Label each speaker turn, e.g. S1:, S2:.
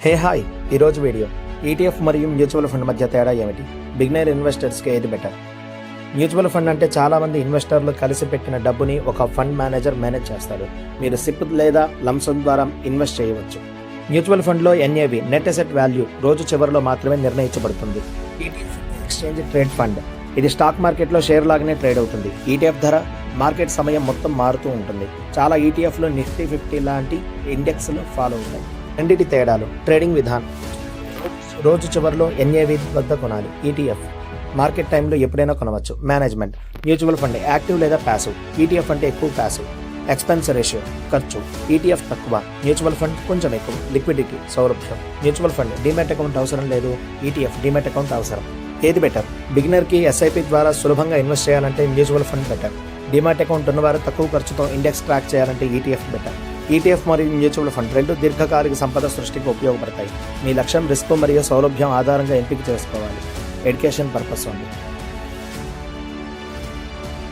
S1: Hi ఈరోజు video ETF మరియు mutual fund మధ్య తేడా ఏమిటి? బిగినర్ ఇన్వెస్టర్స్కి ఏది బెటర్? మ్యూచువల్ ఫండ్ అంటే చాలామంది ఇన్వెస్టర్లు కలిసి పెట్టిన డబ్బుని ఒక ఫండ్ మేనేజర్ మేనేజ్ చేస్తాడు. మీరు సిప్ లేదా లంసమ్ ద్వారా ఇన్వెస్ట్ చేయవచ్చు. మ్యూచువల్ ఫండ్లో ఎన్ఏవి నెట్ అసెట్ వాల్యూ రోజు చివరిలో మాత్రమే నిర్ణయించబడుతుంది. ఈటీఎఫ్ ఎక్స్చేంజ్ ట్రేడ్ ఫండ్, ఇది స్టాక్ మార్కెట్లో షేర్ లాగానే ట్రేడ్ అవుతుంది. ఈటీఎఫ్ ధర మార్కెట్ సమయం మొత్తం మారుతూ ఉంటుంది. చాలా ఈటీఎఫ్లు నిఫ్టీ 50 లాంటి ఇండెక్స్లు ఫాలో అవుతాయి. రెండిటి తేడాలు: ట్రేడింగ్ విధానం, రోజు చివరిలో ఎన్ఏవి వద్ద కొనాలి. ఈటీఎఫ్ మార్కెట్ టైంలో ఎప్పుడైనా కొనవచ్చు. మేనేజ్మెంట్, మ్యూచువల్ ఫండ్ యాక్టివ్ లేదా ప్యాసివ్. ఈటీఎఫ్ అంటే ఎక్కువ ప్యాసివ్. ఎక్స్పెన్స్ రేషియో, ఖర్చు. ఈటీఎఫ్ తక్కువ, మ్యూచువల్ ఫండ్ కొంచెం ఎక్కువ. లిక్విడిటీ, సౌలభ్యం. మ్యూచువల్ ఫండ్ డీమ్యాట్ అకౌంట్ అవసరం లేదు, ఈటీఎఫ్ డీమ్యాట్ అకౌంట్ అవసరం. ఏది బెటర్? బిగినర్కి ఎస్ఐపి ద్వారా సులభంగా ఇన్వెస్ట్ చేయాలంటే mutual fund better. Demat account ఉన్నవారు తక్కువ ఖర్చుతో ఇండెక్స్ ట్రాక్ చేయాలంటే ఈటీఎఫ్ బెటర్. ఈటీఎఫ్ మరియు మ్యూచువల్ ఫండ్ రెండు దీర్ఘకాలిక సంపద సృష్టికి ఉపయోగపడతాయి. మీ లక్ష్యం, రిస్క్ మరియు సౌలభ్యం ఆధారంగా ఎంపిక చేసుకోవాలి. ఎడ్యుకేషన్ పర్పస్ ఉంది.